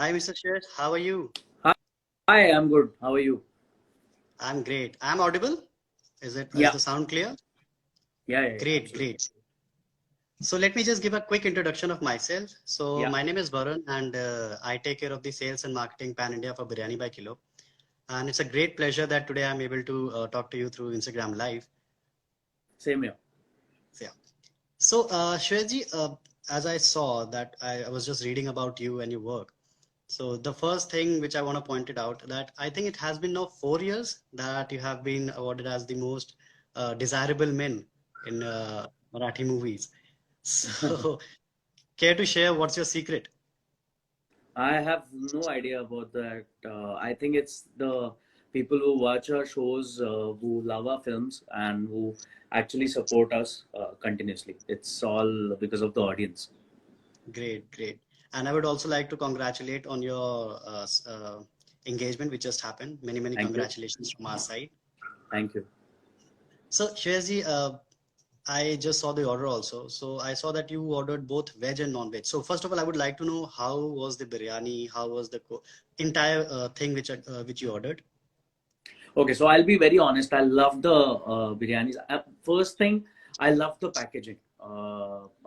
Hi, Mr. Shet. How are you? Hi, hi, I'm good. How are you? I'm great. I'm audible? Is Yeah, the sound clear? yeah, Great, absolutely. great. So let me just give a quick introduction of myself. So Yeah, my name is Varun, and I take care of the sales and marketing pan India for Biryani by Kilo. And it's a great pleasure that today I'm able to talk to you through Instagram Live. same here. So, yeah. So Shwetji, as I saw that I was just reading about you and your work. So the first thing which I want to point it out that I think it has been now 4 years that you have been awarded as the most desirable men in Marathi movies. So care to share what's your secret? I have no idea about that. I think it's the people who watch our shows, who love our films, and who actually support us continuously. It's all because of the audience. Great, great. And I would also like to congratulate on your engagement which just happened. Many, many Thank you. congratulations from our side. Thank you. So Shwezi, I just saw the order also. So I saw that you ordered both veg and non-veg. So first of all, I would like to know how was the biryani? How was the entire thing which you ordered? Okay, so I'll be very honest. I love the biryanis. First thing, I love the packaging.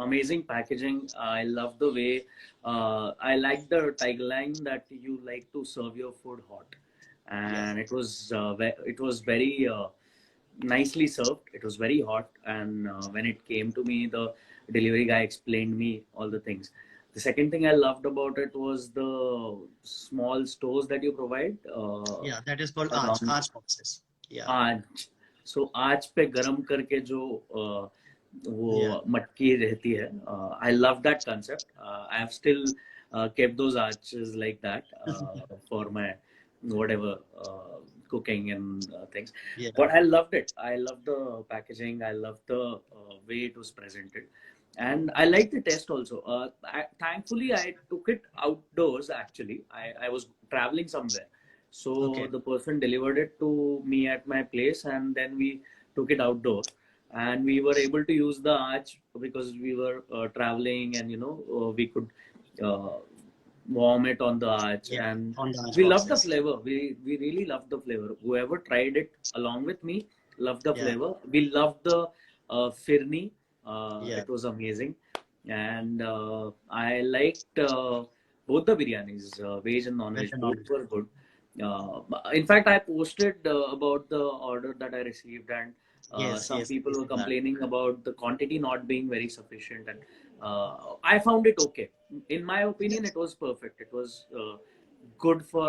Amazing packaging. I love the way. I like the tagline that you like to serve your food hot, Yes. and it was very nicely served. It was very hot, and when it came to me, the delivery guy explained me all the things. The second thing I loved about it was the small stores that you provide Yeah, that is called around Aaj boxes. Yeah. आज आज पे गरम करके जो Yeah. वो मटकी रहती है I love that concept I have still kept those arches like that for my whatever cooking and things. Yeah. But I loved it. I loved the packaging. I loved the way it was presented, and I liked the taste also. Thankfully, I took it outdoors. Actually, I was traveling somewhere, so Okay. the person delivered it to me at my place, and then we took it outdoors, and we were able to use the arch because we were traveling, and we could uh, warm it on the arch, Yeah. and On the Aaj we loved the boxes. flavor. We really loved the flavor. Whoever tried it along with me loved the Yeah. flavor. We loved the firni. Yeah. It was amazing, and I liked both the biryanis, veg and Veg non-veg. and Both non-veg. were good. In fact, I posted about the order that I received, and Yes. some Yes. I people were see that. complaining about the quantity not being very sufficient, and I found it okay. In my opinion, Yes. it was perfect. It was good for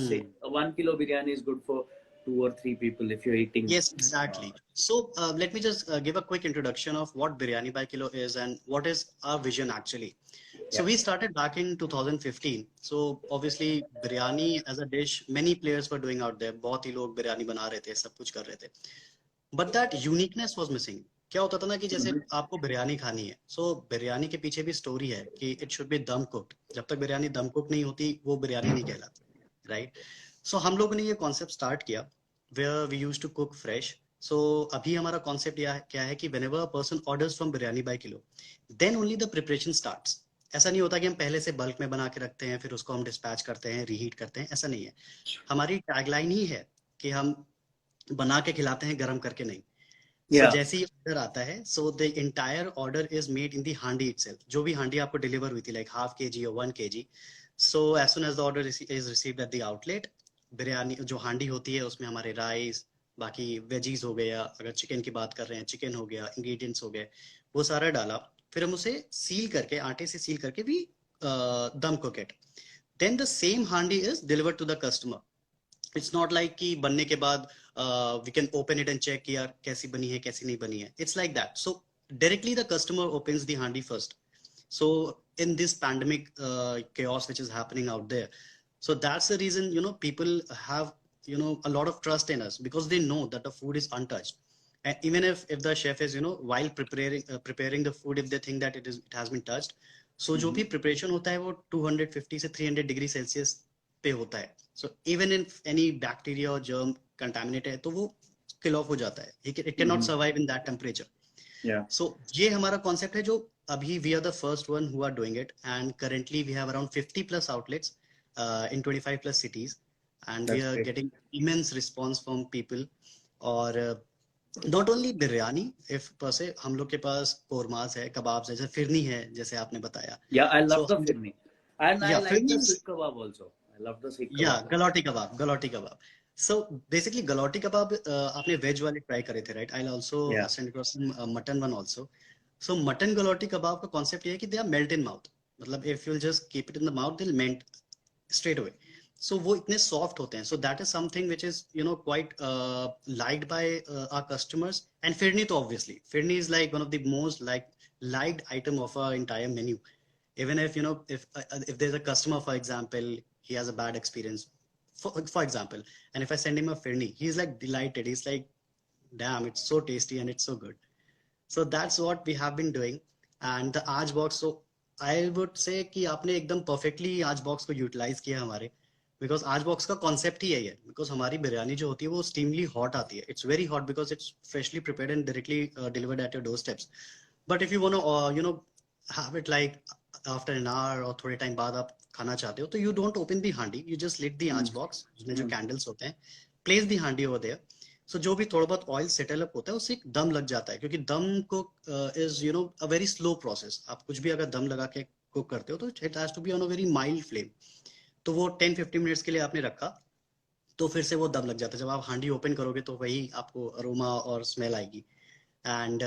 say Hmm. 1 kilo biryani is good for 2 or 3 people if you're eating. Yes, Uh, exactly. So let me just give a quick introduction of what Biryani by Kilo is and what is our vision actually. So yeah. we started back in 2015. So obviously biryani as a dish, many players were doing out there. बहुत ही लोग बिरयानी बना रहे थे, सब कुछ कर रहे थे. But that uniqueness was missing. क्या होता था ना कि जैसे Mhm. आपको बिरयानी खानी है, सो बिरयानी के पीछे भी स्टोरी है कि इट शुड बी दम कुक्ड. जब तक बिरयानी दम कुक नहीं होती, वो बिरयानी नहीं कहलाती, राइट? सो हम लोगों ने ये कॉन्सेप्ट स्टार्ट किया where we used to cook fresh. So अभी हमारा कॉन्सेप्ट क्या है कि whenever a person orders from biryani by kilo, then only the preparation starts. ऐसा नहीं होता कि हम पहले से बल्क में बना के रखते हैं फिर उसको हम डिस्पैच करते हैं रीहीट करते हैं, ऐसा नहीं है. हमारी टैगलाइन ही है कि हम बना के खिलाते हैं, गरम करके नहीं. सो Yeah. जैसे ही ऑर्डर आता है, so the entire order is made in the handi itself. जो भी हांडी आपको डिलीवर हुई थी लाइक हाफ के जी और 1 kg, so as soon as the order is received at the outlet, biryani जो हांडी होती है उसमें हमारे राइस, बाकी वेजीज हो गया, अगर चिकन की बात कर रहे हैं चिकन हो गया, इंग्रेडिएंट्स हो गए, वो सारा डाला. फिर हम उसे सील करके, आटे से सील करके भी dum cook it. Then the same handi is delivered to the customer. It's not like कि बनने के बाद we can open it and check कि यार कैसी बनी है कैसी नहीं बनी है. It's like that. So directly the customer opens the handi first. So in this pandemic chaos which is happening out there, so that's the reason people have a lot of trust in us because they know that the food is untouched. And even if the chef is while preparing the food, if they think that it has been touched, so जो Mhm. भी preparation होता है वो 250 से 300 degree Celsius पे होता है. So even in any bacteria और जर्म कंटामिनेट है तो वो किल ऑफ हो जाता है. It can not Mhm. Survive in that temperature. Yeah. सो ये हमारा कॉन्सेप्ट है जो abhi we are the first one who are doing it, and currently we have around 50 plus outlets in 25 plus cities, and we That's are great. getting immense response from people. और not only biryani if पर से हम लोग के पास कोरमास है, kebabs है, जैसे फिरनी है, जैसे आपने बताया. Yeah, I so love the firni, and I या like phirni the seekh kebab also. I love the seekh या kebab. Galouti kebab, galouti kebab. So basically galouti kebab आपने वेज वाले ट्राई करे थे, right? I also Yeah. Send across mutton one also. So mutton galouti kebab का concept ये है कि they are melt in mouth. मतलब if you will just keep it in the mouth they will melt straight away. So वो इतने soft होते हैं. So that is something which is quite liked by our customers. And firni to obviously, firni is like one of the most liked item of our entire menu. Even if if there's a customer, for example, he has a bad experience, for example, and if I send him a firni, he's like delighted. He's like, damn, it's so tasty and it's so good. So that's what we have been doing. And the आज box, so I would say कि आपने एकदम perfectly आज box को utilize किया हमारे, because आज box का concept ही यही है. Because हमारी बिरयानी जो होती है वो steamily hot आती है. It's very hot because it's freshly prepared and directly delivered at your doorsteps. But if you want to have it like after an hour or थोड़े time बाद आप खाना चाहते हो, तो you don't open the handi, you just lit the आँच box उसमें जो candles होते हैं, place the handi over there. सो जो भी थोड़ा बहुत ऑयल सेटल अप होता है उससे एक दम लग जाता है, क्योंकि दम को is a very slow process. आप कुछ भी अगर दम लगा के कुक करते हो तो it has to be on a very mild flame. तो वो 10-15 मिनट्स के लिए आपने रखा, तो फिर से वो दम लग जाता है. जब आप हांडी ओपन करोगे तो वही आपको अरोमा और स्मेल आएगी. एंड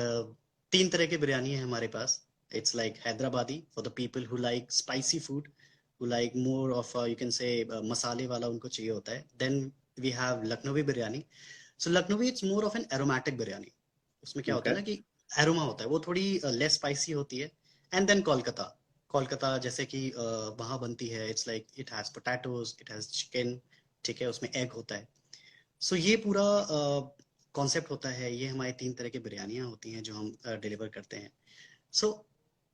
3 तरह की बिरयानी है हमारे पास. It's like Hyderabadi for the people who like spicy food, who like more of you can say मसाले वाला उनको चाहिए होता है. Then we have Lakhnavi biryani. So Lakhnavi it's more of an aromatic biryani. उसमें क्या होता है Okay. ना कि एरोमा होता है, वो थोड़ी लेस स्पाइसी होती है. And then Kolkata. कोलकाता जैसे कि वहाँ बनती है, it's like it has potatoes, it has chicken, ठीक है, उसमें एग होता है. सो ये पूरा कॉन्सेप्ट होता है. ये हमारी 3 तरह की बिरयानियाँ होती हैं जो हम डिलीवर करते हैं. So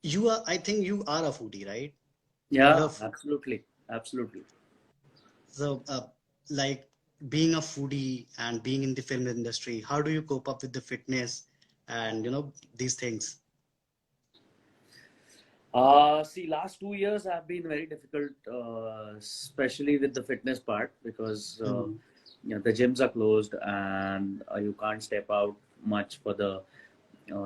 you are, I think you are a foodie, right? You Yeah, love food. absolutely, absolutely. So, like being a foodie and being in the film industry, how do you cope up with the fitness and these things? See, last 2 years have been very difficult, especially with the fitness part, because Mm. the gyms are closed and you can't step out much for the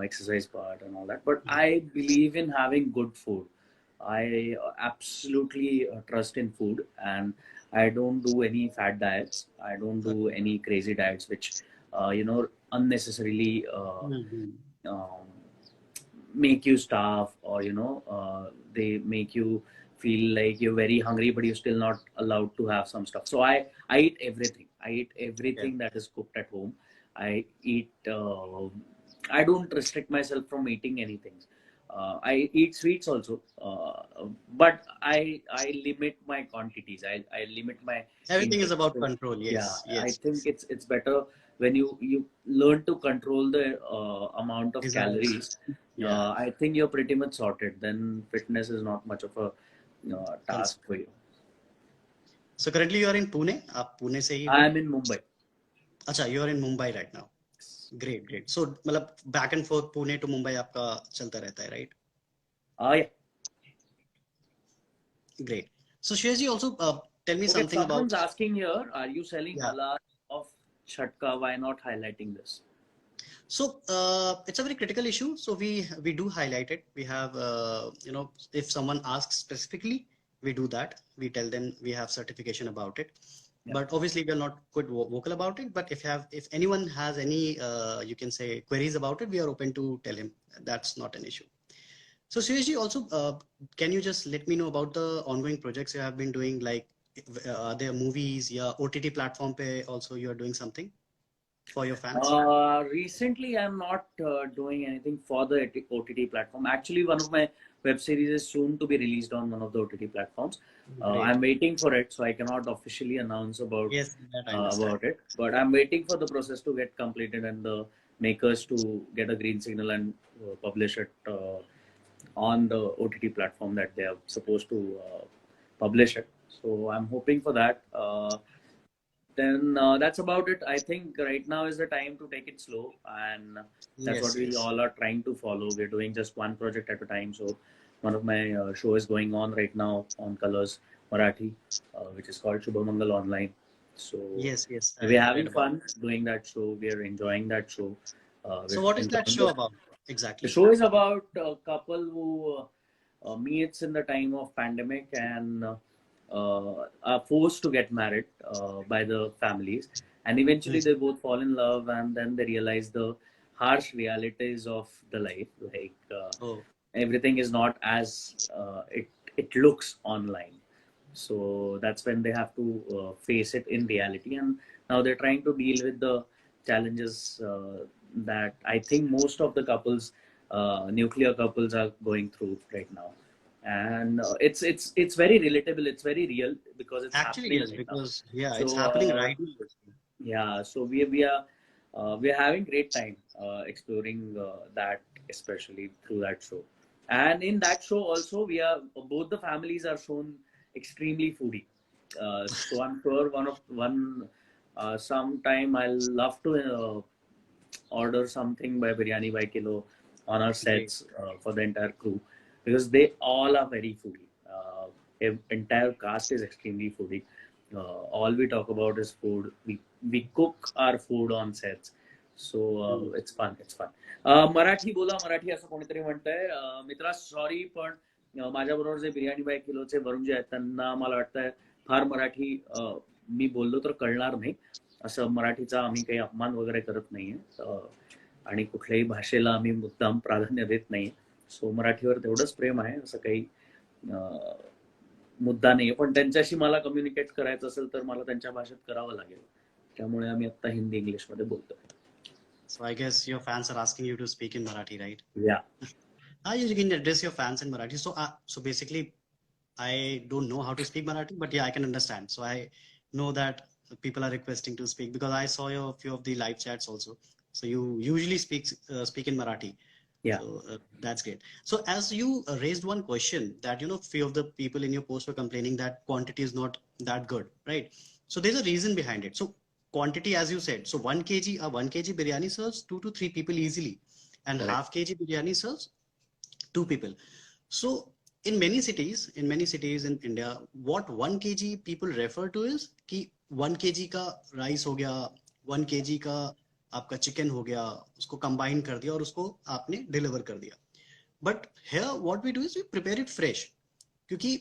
exercise part and all that. But I believe in having good food. I absolutely trust in food, and I don't do any fat diets. I don't do any crazy diets, which unnecessarily Mhm. um, make you starve, or they make you feel like you're very hungry but you're still not allowed to have some stuff. So I eat everything. I eat Yeah. everything that is cooked at home. I eat I don't restrict myself from eating anything. I eat sweets also, but I limit my quantities. I limit my Everything is intake. about So, control. yeah, Yes, I yes, think yes. it's better when you learn to control the amount of Desires. calories. Yeah. I think you're pretty much sorted. Then fitness is not much of a task Concept. for you. So currently you are in Pune. आप पुणे से ही I हो? am in Mumbai. अच्छा, you are in Mumbai right now. Great, great. So मतलब back and forth Pune to Mumbai आपका चलता रहता है, right? Yeah. Great. So Shreyaji, also tell me Okay, something someone's about. asking here, are you selling Yeah. halal of Chatka? Why not highlighting this? So it's a very critical issue. So we do highlight it. We have if someone asks specifically, we do that. We tell them we have certification about it. Yeah. But obviously we are not quite vocal about it. But if anyone has any you can say queries about it, we are open to tell him. That's not an issue. So Suyashi, also can you just let me know about the ongoing projects you have been doing? Like are there movies? Yeah, OTT platform pe also you are doing something for your fans? Recently, I'm not doing anything for the OTT platform. Actually, one of my web series is soon to be released on one of the OTT platforms. Great. I'm waiting for it, so I cannot officially announce Yes, that I understand. about it. But I'm waiting for the process to get completed and the makers to get a green signal and publish it on the OTT platform that they are supposed to publish it. So I'm hoping for that. Then that's about it. I think right now is the time to take it slow, and that's what Yes, we yes. all are trying to follow. We're doing just one project at a time. So one of my show is going on right now on Colors Marathi, which is called Shubhamangal Online. So Yes, yes. we're I read having about fun it. doing that show. We're enjoying that show. So We're what is that enjoying show the about the exactly? show is about a couple who meets in the time of pandemic and are forced to get married by the families, and eventually Mhm. they both fall in love, and then they realize the harsh realities of the life, like Oh, everything is not as it looks online. So that's when they have to face it in reality, and now they're trying to deal with the challenges that I think most of the couples, nuclear couples, are going through right now. And it's very relatable, it's very real because it's actually happening yes, right now. because yeah, it's So happening right now. yeah, so we are having great time exploring that, especially through that show. And in that show also, we are both the families are shown extremely foodie. So I'm sure one sometime I'll love to order something by Biryani by Kilo on our Great. sets for the entire crew, because they all are very foodie. Entire cast is extremely foodie. All we talk about is food. We cook our food on sets. So Hmm. it's fun. It's fun. Marathi बोला मराठी असं कोणीतरी म्हणतंय. मित्रा sorry पण माझ्याबरोबर जे biryani bye किलोचे वरुण जे आहेत त्यांना मला वाटतंय फार मराठी मी बोललो तर कळणार नाही. असं मराठीचा आम्ही काही अपमान वगैरे करत नाहीये, आणि कुठल्याही भाषेला आम्ही मुद्दाम प्राधान्य देत नाही. सो मराठीवर तेवढंच प्रेम आहे, असं काही मुद्दा नाही. पण त्यांच्याशी मला कम्युनिकेट करायचं असेल तर मला त्यांच्या भाषेत करावं लागेल. त्यामुळे आम्ही आता हिंदी इंग्लिशमध्ये बोलतोय. So I guess your fans are asking you to speak in Marathi, right? या You can address your fans in Marathi. So basically, I don't know how to speak Marathi, but yeah, I can understand. So I know that people are requesting to speak because I saw your few of the live chats also. So you usually speak in Marathi. या So that's great. So as you raised one question that few of the people in your post were complaining that quantity is not that good, right? So there's a reason behind it. So quantity, as you said, so 1 kg, a 1 kg biryani serves 2 to 3 people easily, and correct. half kg biryani serves 2 people. So in many cities in India, what 1 kg people refer to is कि 1 kg का rice हो गया, 1 kg का आपका chicken हो गया, उसको combine कर दिया और उसको आपने डिलीवर कर दिया. But here what we do is we prepare it fresh, क्योंकि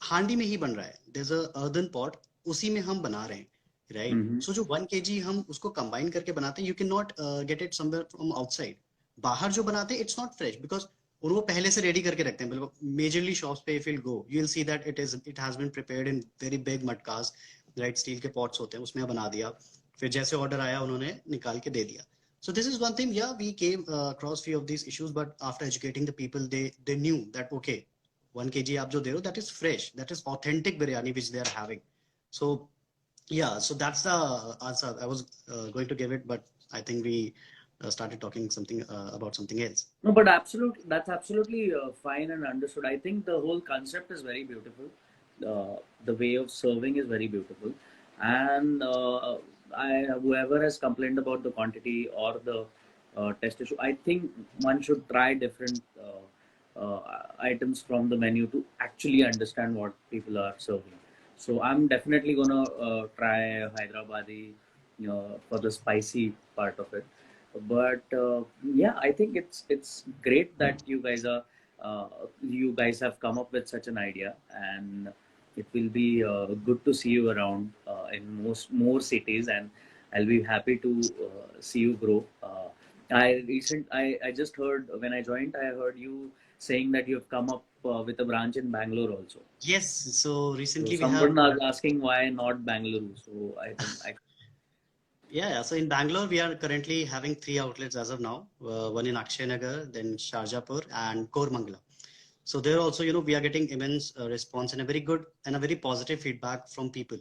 हांडी में ही बन रहा है. There is a earthen pot, उसी में हम बना रहे हैं, राइट? सो जो 1 kg हम उसको कंबाइन करके बनाते हैं, you can not get it somewhere from outside. बाहर जो बनाते हैं इट्स नॉट फ्रेश बिकॉज उनको पहले से रेडी करके रखते हैं. बिल्कुल मेजरली शॉप्स पे if you go you will see that it has been prepared in very big matkas, right? Steel के पॉट्स होते हैं, उसमें बना दिया, फिर जैसे ऑर्डर आया उन्होंने निकाल के दे दिया. So this is one thing. Yeah, we came across few of these issues, but after educating the people, they knew that okay, 1 kg आप जो दे रहे हो, that is fresh, that is authentic biryani which they are having. So yeah, so that's the answer I was going to give it, but I think we started talking something about something else. No, but absolutely, that's absolutely fine and understood. I think the whole concept is very beautiful. The way of serving is very beautiful, and whoever has complained about the quantity or the test issue, I think one should try different items from the menu to actually understand what people are serving. So I'm definitely gonna try Hyderabadi, for the spicy part of it. But yeah, I think it's great that you guys have come up with such an idea, and it will be good to see you around in most more cities, and I'll be happy to see you grow. I just heard when I joined, I heard you saying that you have come up with a branch in Bangalore also. Yes, so So recently we have someone was asking why not Bangalore. So I think yeah, so in Bangalore we are currently having 3 outlets as of now, one in Akshay Nagar, then Sharjapur and Kormangala. So there also, we are getting immense response and a very good and a very positive feedback from people.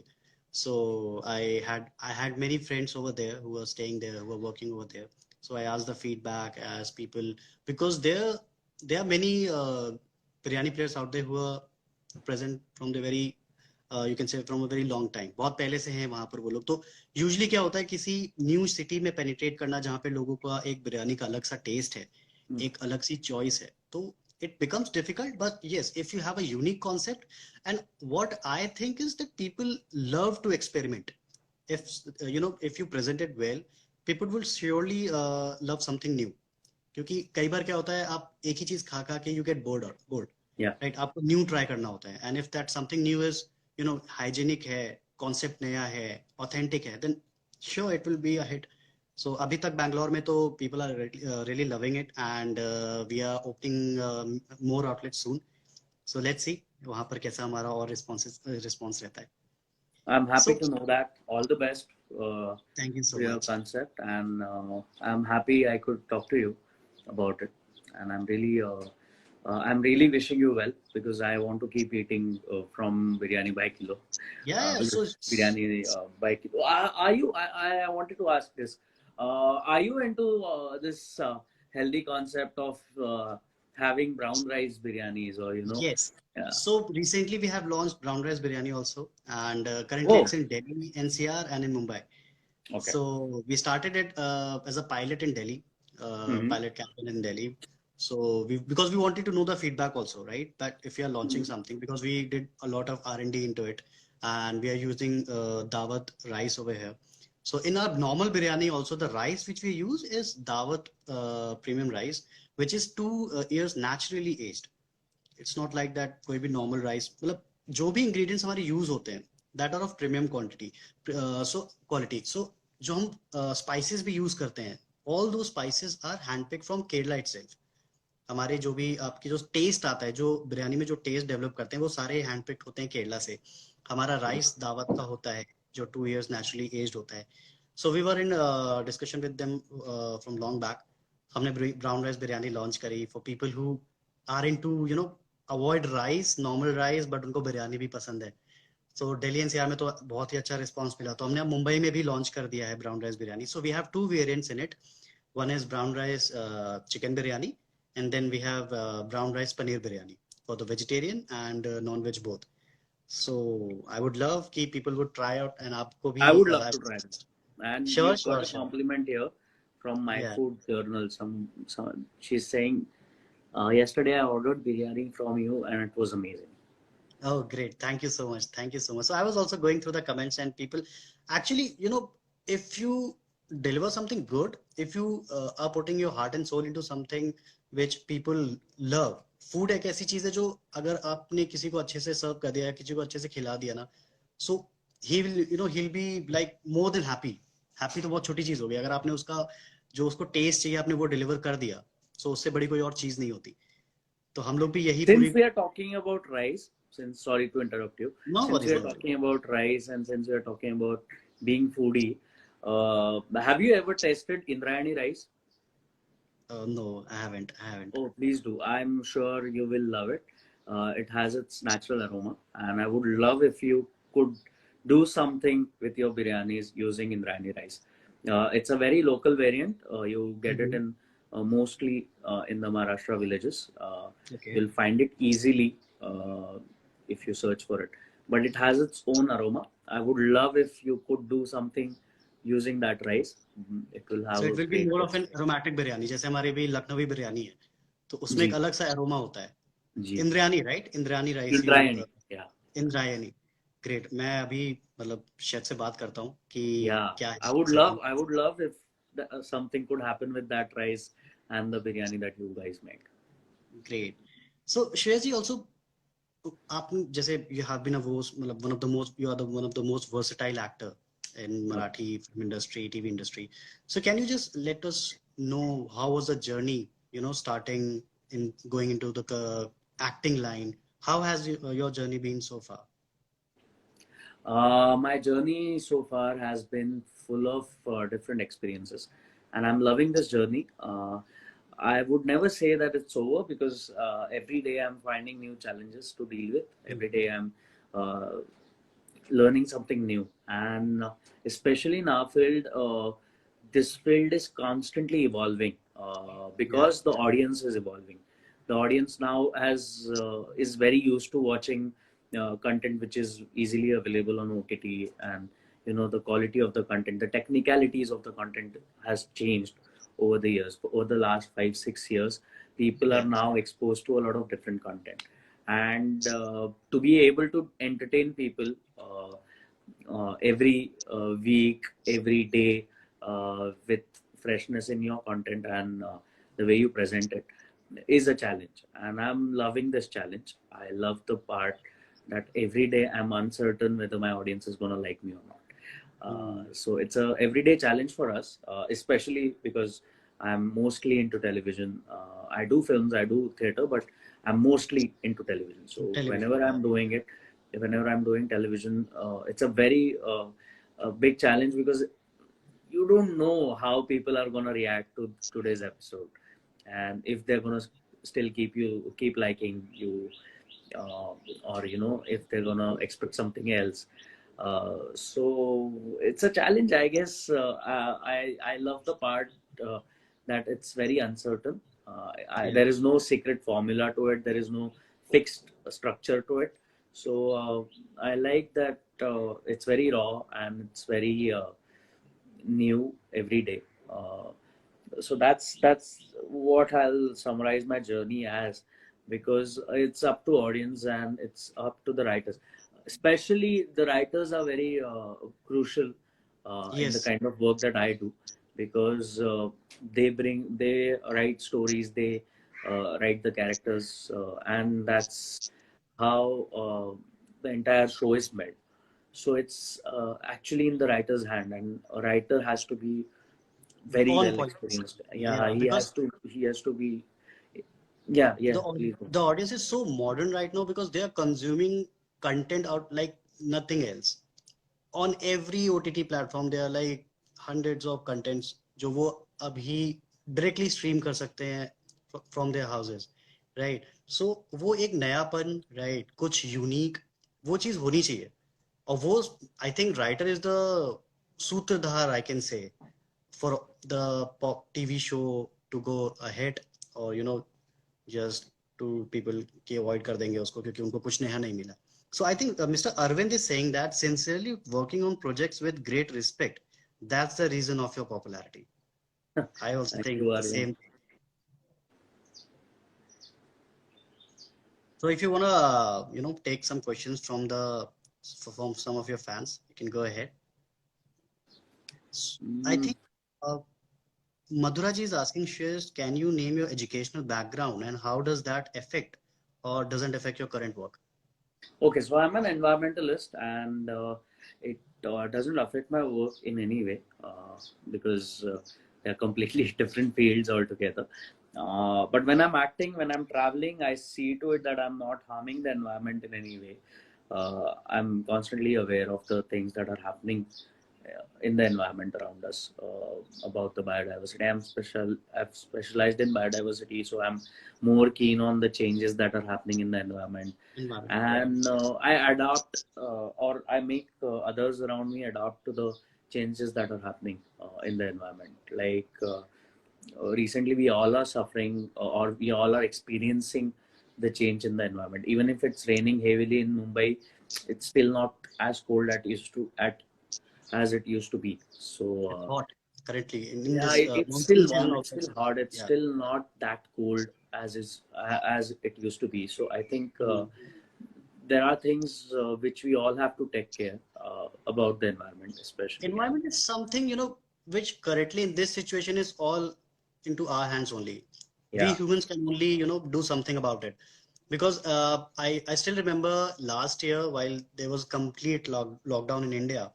So I had many friends over there who were staying there, who were working over there. So I asked the feedback as people, because there are many biryani players out there who are present from the very you can से from a very long time, बहुत पहले से हैं वहां पर वो लोग। तो यूजुअली क्या होता है, किसी न्यू सिटी में पेनिट्रेट करना जहाँ पे लोगों का एक बिरयानी का अलग सा टेस्ट है, एक अलग सी चॉइस है, तो it becomes difficult. But yes, if you have a unique concept, and what I think is that people love to experiment. If if you present it well, people will surely love something new. क्योंकि कई बार क्या होता है, आप एक ही चीज खा खा के you get bored, Yeah. Right? आपको न्यू ट्राई करना होता है, and if that something new is hygienic है, कॉन्सेप्ट नया है, ऑथेंटिक है, then sure it will be a hit. So अभी तक बैंगलोर में तो people are really loving it, and we are opening more outlet soon. So let's see वहां पर कैसा हमारा और रिस्पॉन्स रहता है. I'm happy so to know that. All the best thank you to so your much. concept, and I'm happy I could talk to you about it. And I'm really wishing you well, because I want to keep eating from biryani by kilo. या सो Biryani by kilo. Are you? I wanted to ask this. Are you into this healthy concept of having brown rice biryanis, or Yes. Yeah. So recently we have launched brown rice biryani also, and currently Oh, it's in Delhi, NCR, and in Mumbai. okay. So we started it as a pilot in Delhi, Mm-hmm. pilot campaign in Delhi. So because we wanted to know the feedback also, right? That if we are launching Mm-hmm. something, because we did a lot of R&D into it, and we are using Dawat rice over here. So in our normal biryani also, the rice which we use is Dawat premium rice, which is 2 years naturally aged. It's not like that कोई भी normal rice, मतलब जो भी ingredients हमारे use होते हैं that are of premium quantity, so quality. So जो हम स्पाइसेस भी यूज करते हैं, although spices are handpicked from Kerala itself. हमारे जो भी आपकी जो टेस्ट आता है, जो बिरयानी में जो टेस्ट डेवलप करते हैं, वो सारे हैंडपिक्ड होते हैं केरला से. हमारा राइस दावत का होता है जो 2 years नेचुरली एज्ड होता है. So we were in discussion with them from long back. हमने ब्राउन राइस बिरयानी लॉन्च करी for people who are into avoid rice, normal rice, but उनको बिरयानी भी पसंद है. सो दिल्ली एनसीआर में तो बहुत ही अच्छा रिस्पांस मिला, तो हमने अब मुंबई में भी लॉन्च कर दिया है brown rice biryani. So we have 2 variants in it. One is brown rice chicken biryani, and then we have brown rice paneer biryani for the vegetarian and non-veg both. So I would love कि people would try out, and आपको भी I would love to try that. And sure, you've got sure, a sure. compliment here from My Yeah. Food Journal. Some she's saying, yesterday I ordered biryani from you and it was amazing. Oh, great. Thank you so much. Thank you so much. So I was also going through the comments, and people actually, if you deliver something good, if you are putting your heart and soul into something which people love, food एक ऐसी चीज है जो अगर आपने किसी को अच्छे से सर्व कर दिया, किसी को अच्छे से खिला दिया ना, so he will he'll be like more than happy. Happy तो बहुत छोटी चीज होगी, अगर आपने उसका जो उसको टेस्ट चाहिए आपने वो डिलीवर कर दिया, सो उससे बड़ी कोई और चीज नहीं होती. तो हम लोग भी यही पूरी. Since we are talking about rice, sorry to interrupt you, No since we worries, are no worries. talking about rice and since we are talking about being foodie, have you ever tasted Indrayani rice? No, I haven't. I haven't. Oh, please do. I'm sure you will love it. It has its natural aroma, and I would love if you could do something with your biryanis using Indrayani rice. It's a very local variant. You get it in mostly in the Maharashtra villages. Okay. You'll find it easily if you search for it. But it has its own aroma. I would love if you could do something using that rice. It will have So a it will be great more of taste. an aromatic biryani, जैसे हमारे भी लखनवी बिरयानी है, तो उसमें एक जी अलग सा aroma होता है. जी Indrayani, right? Indrayani rice you. Indrayani. Yeah. Indrayani. Great. मैं अभी मतलब शेफ से बात करता हूँ कि Yeah, क्या है I would exactly. love if something could happen with that rice and the biryani that you guys make. Great. So Shreyas ji, also आप जैसे you have been a मतलब one of the most, you are the one of the most versatile actor in Marathi film industry, TV industry. So can you just let us know how was the journey, starting in going into the acting line? How has your journey been so far? My journey so far has been full of different experiences, and I'm loving this journey. I would never say that it's over, because every day I'm finding new challenges to deal with. Every day I'm uh, learning something new, and especially in our field, this field is constantly evolving Yeah. because the audience is evolving. The audience now is very used to watching content which is easily available on OTT, and the quality of the content, the technicalities of the content has changed over the years. Over the last 5-6 years, people are Yes. now exposed to a lot of different content, and to be able to entertain people every week, every day, with freshness in your content, and the way you present it is a challenge, and I'm loving this challenge. I love the part that every day I'm uncertain whether my audience is going to like me or not. So it's a everyday challenge for us, especially because I'm mostly into television. I do films, I do theater, but I'm mostly into television. So Television. whenever I'm doing it, whenever I'm doing television, it's a very a big challenge, because you don't know how people are gonna react to today's episode, and if they're gonna still keep liking you, or if they're gonna expect something else. So it's a challenge, I guess. I love the part that it's very uncertain. Yeah. There is no secret formula to it. There is no fixed structure to it. So I like that it's very raw, and it's very new every day. So that's what I'll summarize my journey as, because it's up to audience and it's up to the writers. Especially the writers are very crucial in the Yes. kind of work that I do, because they write stories, they write the characters, and that's how the entire show is made. So it's actually in the writer's hand, and a writer has to be very On well point. experienced. Yeah, Yeah, he has because to. He has to be. Yeah, yeah. Please. Go. the audience is so modern right now because they are consuming content out like nothing else. On every OTT platform, there are like hundreds of contents जो वो अभी directly stream कर सकते हैं from their houses, right? So वो एक नयापन, right? कुछ unique, वो चीज होनी चाहिए. और वो I think writer is the सूत्रधार, I can say, for the pop TV show to go ahead, or just to people कि avoid कर देंगे उसको क्योंकि उनको कुछ नया नहीं मिला. So I think Mr. Arvind is saying that sincerely working on projects with great respect, that's the reason of your popularity. I also Thank think you, the Arvind. same thing. So if you wanna, take some questions from some of your fans, you can go ahead. I Mm, think uh, Madhura ji is asking, Shreyas, can you name your educational background and how does that affect or doesn't affect your current work? okay, so I'm an environmentalist, and it doesn't affect my work in any way, because they're completely different fields altogether. But when I'm acting, when I'm traveling, I see to it that I'm not harming the environment in any way. I'm constantly aware of the things that are happening in the environment around us, about the biodiversity. I've specialized in biodiversity, so I'm more keen on the changes that are happening in the environment, Environment, yeah. and I adapt, or I make others around me adapt to the changes that are happening in the environment. Like recently, we all are suffering, or we all are experiencing the change in the environment. Even if it's raining heavily in Mumbai, it's still not as cold as it used to be. So It's hot currently in yeah, this it's monsoon still season warm. It's also. still hot. It's Yeah. still not that cold as it used to be. So I think Mm. there are things which we all have to take care about the environment, especially. And Environment is something, which currently in this situation is all into our hands only. We yeah, humans can only, do something about it. Because I still remember last year while there was complete lockdown in India.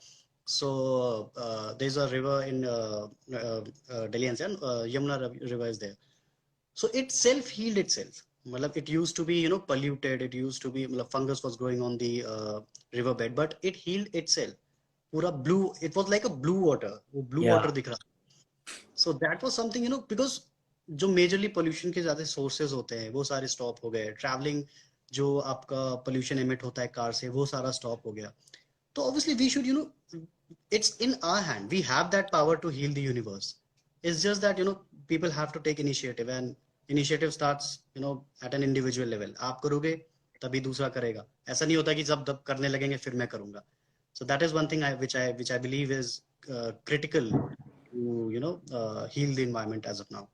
So there's a river in Delhi NCR, Yamuna River is there. So it self-healed itself. Matlab, it used to be, polluted. It used to be, fungus was growing on the riverbed, but it healed itself. Pura blue, it was like a blue water. वो blue yeah, water दिख रहा. So that was something, because जो majorly pollution के ज्यादा sources होते हैं वो सारे स्टॉप हो गए. ट्रैवलिंग जो आपका पोल्यूशन एमिट होता है कार से वो सारा स्टॉप हो गया. तो obviously we should, it's in our hand. We have that power to heal the universe. It's just that, people have to take initiative, and initiative starts, at an individual level. आप करोगे तभी दूसरा करेगा। ऐसा नहीं होता कि जब दब करने लगेंगे फिर मैं करूंगा। So that is one thing which I believe is critical to heal the environment as of now.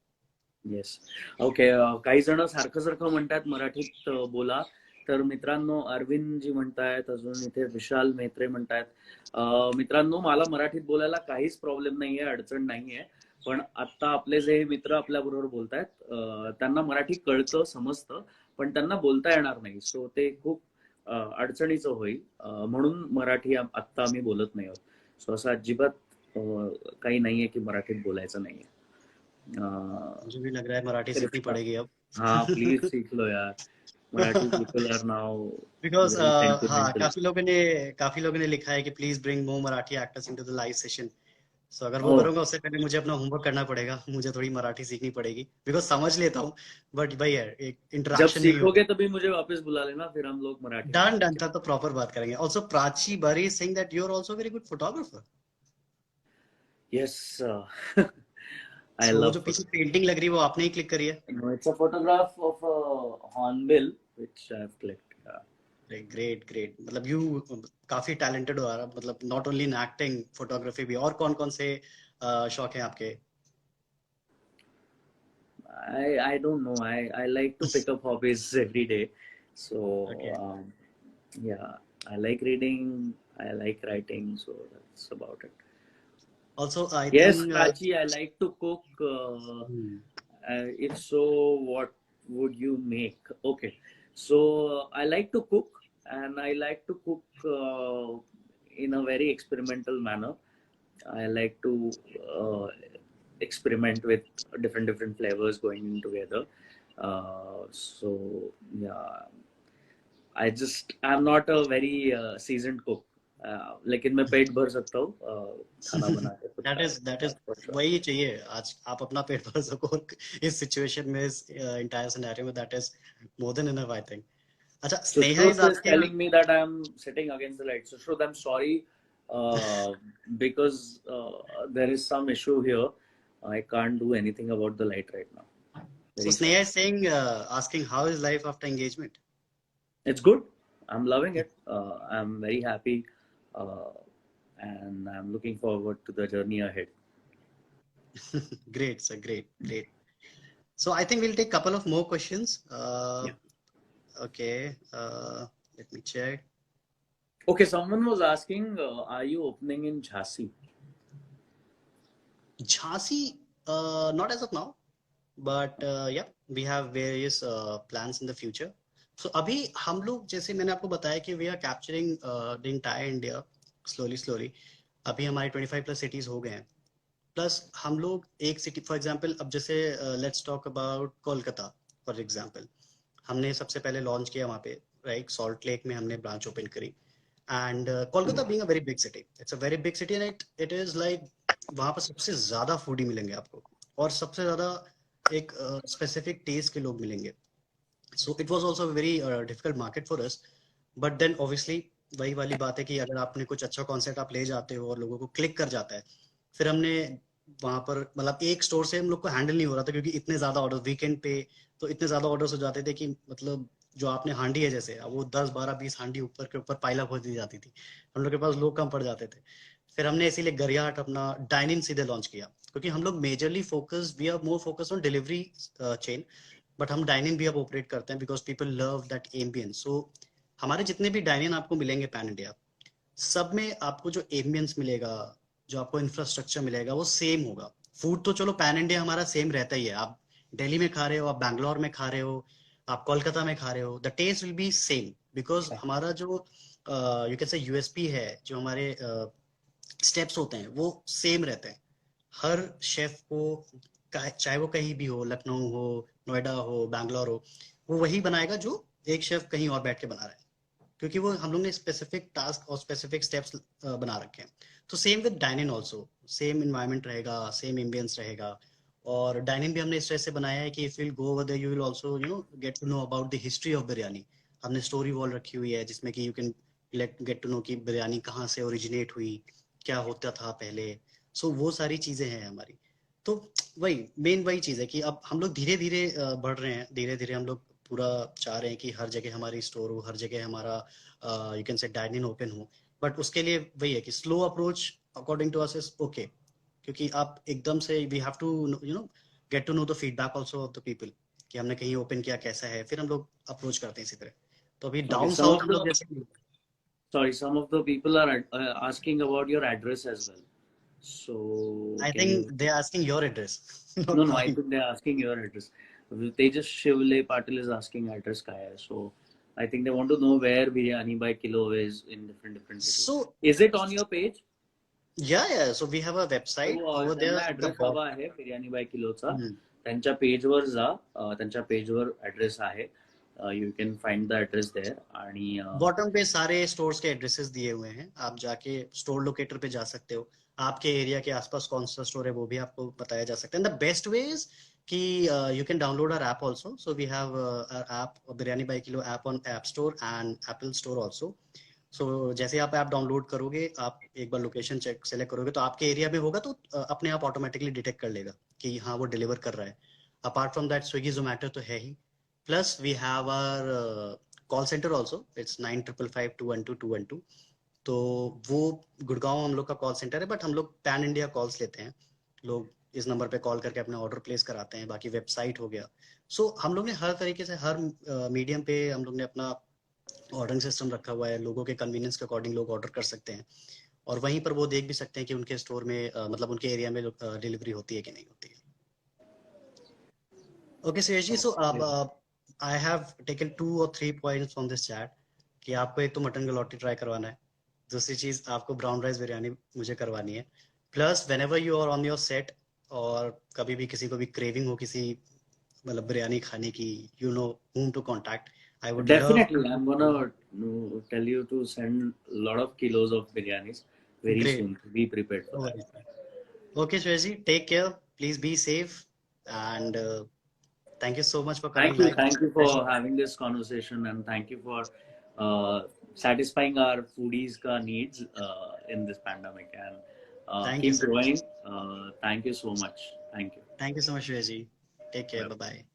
Yes. Okay. काही जण सारखं सारखं म्हणतात मराठीत बोला. तर मित्रांनो अरविंद जी म्हणतायत, अजून इथे विशाल मेत्रे म्हणतायत. मित्रांनो मला मराठीत बोलायला काहीच प्रॉब्लेम नाहीये, अडचण नाहीये. पण आता आपले जे मित्र आपल्या बरोबर बोलतायत त्यांना मराठी कळतं, समजतं, पण त्यांना बोलता येणार नाही. सो ते खूप अडचणीचं होईल. म्हणून मराठी आत्ता आम्ही बोलत नाही आहोत. सो असं अजिबात काही नाहीये की मराठीत बोलायचं नाहीये. मुझे भी लग रहा है मराठी सीखनी पड़ेगी अब. हाँ प्लीज सीख लो यार. Marathi people are now Because very हाँ, सेंटिमेंटल. काफी लोगों ने लिखा है कि please bring more Marathi actors into the live session. So अगर वो ओह, करूंगा उससे पहले मुझे अपना होमवर्क करना पड़ेगा, मुझे थोड़ी मराठी सीखनी पड़ेगी. बिकॉज समझ लेता हूँ बट भाई यार एक जब इंटरेक्शन नहीं सीखोगे होता. तभी मुझे वापस बुला लेना, फिर हम लोग मराठी में डन बात डन था तो प्रॉपर बात करेंगे. Also Prachi Bari Singh that you are also very good photographer. करेंगे. यस. आई सो वो लव जो पीछे फोटो. पेंटिंग लग रही है वो आपने ही क्लिक करी है. No, it's a photograph of a hornbill which I have clicked. Yeah. Great great. मतलब यू काफी टैलेंटेड हो यार. मतलब not only in acting, photography भी. और कौन कौन से शौक हैं आपके? I don't know. I like to pick up hobbies every day. So Okay. yeah, I like reading. I like writing. So that's about it. Also, I Yes, think Prachi, I like to cook. If so, what would you make? Okay, so I like to cook, and I like to cook in a very experimental manner. I like to experiment with different flavors going in together. So yeah, I'm not a very seasoned cook. लेकिन मैं पेट भर सकता हूँ खाना बना के खुद that खा is सकता हूँ, that's for sure. वही चाहिए आज. आप अपना पेट भर सको और इस सिचुएशन में, इस इंटायर सिनेरियो में, that is more than enough I think. अच्छा, So Sneha is Shruth is आपके. telling me that I'm sitting against the light. So Shruth, I'm sorry because there is some issue here. I can't do anything about the light right now. So Very Sneha sorry. is saying, asking how is life after engagement. It's good. I'm loving it. I'm very happy, and I'm looking forward to the journey ahead. Great, sir. Great. So I think we'll take couple of more questions. Yeah. Okay. Let me check. Okay, someone was asking, are you opening in Jhansi? Jhansi, not as of now, but yeah, we have various plans in the future. So अभी हम लोग, जैसे मैंने आपको बताया कि we are capturing the entire India slowly. अभी हमारे 25 plus cities हो गए हैं. प्लस हम लोग एक सिटी, फॉर एग्जांपल अब जैसे let's talk about Kolkata for example. हमने सबसे पहले लॉन्च किया वहाँ पे, राइट. सॉल्ट लेक में हमने ब्रांच ओपन करी. And Kolkata being a very big city, it's a very big city and it is like वहाँ पर सबसे ज्यादा फूडी मिलेंगे आपको और सबसे ज्यादा एक स्पेसिफिक टेस्ट के लोग मिलेंगे. So it was also very difficult market for us. But then obviously वही वाली बात है कि अगर आपने कुछ अच्छा कॉन्सेप्ट आप ले जाते हो और लोगों को क्लिक कर जाता है. फिर हमने वहां पर मतलब एक स्टोर से हम लोग को हैंडल नहीं हो रहा था क्योंकि इतने ज्यादा ऑर्डर वीकेंड पे, तो इतने ज्यादा ऑर्डर्स हो जाते थे कि मतलब जो आपने हांडी है जैसे वो 10 12 20 हांडी ऊपर के ऊपर पाइलअप होती जाती थी. हम लोग के पास लोग कम पड़ जाते थे. फिर हमने इसीलिए गरियाहट अपना डाइन इन सीधे लॉन्च किया क्योंकि हम लोग majorly focus, we are more focus on delivery chain. But हम डाइन इन भी अब ऑपरेट करते हैं because people love that ambience. So हमारे जितने भी डाइन इन आपको मिलेंगे पैन इंडिया, सब में आपको जो एम्बियंस मिलेगा, जो आपको इंफ्रास्ट्रक्चर मिलेगा वो सेम होगा. फूड तो चलो पैन इंडिया हमारा सेम रहता ही है. आप दिल्ली में खा रहे हो, आप बैंगलोर में खा रहे हो, आप कोलकाता में खा रहे हो, the taste will be same because हमारा जो यू कैन से यूएसपी है, जो हमारे स्टेप्स होते हैं वो सेम रहते हैं. हर शेफ को चाहे वो कहीं भी हो, लखनऊ हो, नोएडा हो, बैंगलोर हो, वो वही बनाएगा जो एक शेफ कहीं और बैठ के बना रहा है क्योंकि वो हम लोग ने स्पेसिफिक टास्क और स्पेसिफिक स्टेप्स बना रखे हैं. तो same with dining also, same environment रहेगा, सेम एम्बियंस रहेगा. और डाइनिंग भी हमने इस तरह से बनाया है कि if will go over there you will also get to know about the history of biryani. हमने स्टोरी वॉल रखी हुई है जिसमें कि you can get to know कि बिरयानी कहाँ से ओरिजिनेट हुई, क्या होता था पहले. सो वो सारी चीजें हैं हमारी. तो वही मेन वही चीज है कि अब हम लोग धीरे धीरे बढ़ रहे हैं, धीरे धीरे हम लोग पूरा चाह रहे हैं कि हर जगह हमारी स्टोर हो, हर जगह हमारा you can say dine in open हो, बट उसके लिए वही है कि slow approach according to us is okay, क्योंकि आप एकदम से we have to get to know the feedback also of the people कि हमने कहीं ओपन किया कैसा है, फिर हम लोग अप्रोच करते हैं इसी तरह। तो अभी Okay, down some south of हम लोग the जैसे sorry, some of the people are asking about your address as well. So I can think you? They are asking your address No, not no, I mine. think they're asking your address. Tejas Shivle Patil is asking address ka hai. So I think they want to know where Biryani by Kilo is in different cities. So Is it on your page? yeah, so we have a website So over there त्यांना at the address bottom. हवा आहे biryani bye किलोचा. त्यांच्या पेजवर जा. त्यांच्या पेजवर address आहे. You can find the address there आणि बॉटम पे सारे स्टोर्स के एड्रेसेस दिए हुए हैं, आप जाके स्टोर लोकेटर पे जा सकते हो, आपके एरिया के आसपास कौन सा स्टोर है वो भी आपको बताया जा सकता है। द बेस्ट वे इज कि you can download our app also, so we have app Biryani By Kilo app on App Store and Apple Store also. So जैसे आप ऐप डाउनलोड करोगे, आप एक बार लोकेशन चेक सेलेक्ट करोगे तो आपके एरिया में होगा, तो अपने आप ऑटोमेटिकली डिटेक्ट कर लेगा कि हाँ वो डिलीवर कर रहा है। Apart from that Swiggy Zomato तो है ही, plus we have our call centre also, it's 9555212212। तो वो गुड़गांव हम लोग का कॉल सेंटर है, बट हम लोग पैन इंडिया कॉल्स लेते हैं, लोग इस नंबर पे कॉल करके अपना ऑर्डर प्लेस कराते हैं। बाकी वेबसाइट हो गया, सो हम लोग ने हर तरीके से हर मीडियम पे हम लोग ने अपना ऑर्डरिंग सिस्टम रखा हुआ है, लोगों के कन्वीनियंस के अकॉर्डिंग लोग ऑर्डर कर सकते हैं, और वहीं पर वो देख भी सकते हैं कि उनके स्टोर में मतलब उनके एरिया में डिलीवरी होती है कि नहीं होती है। ओके सुयश जी, सो अब I have taken 2 or 3 points from this chat कि आपको एक तो मटन गलौटी ट्राई करवाना है, दूसरी चीज आपको ब्राउन राइस बिरयानी मुझे करवानी है, plus whenever you are on your set और कभी भी किसी को भी क्रेविंग हो किसी मतलब बिरयानी खाने की, you know whom to contact. I would love to definitely I'm gonna tell you to send a lot of kilos of biryanis very great. soon. Be prepared for No that. worries. Okay, Shreyaji, take care. Please be safe. And thank you so much for coming live. It's Thank a you pleasure. for having this conversation, and thank you for satisfying our foodies ka needs in this pandemic. And Thank you keep so much. growing. Thank you so much. Thank you. Thank you so much, Shreyaji. Take care. Bye. Bye bye.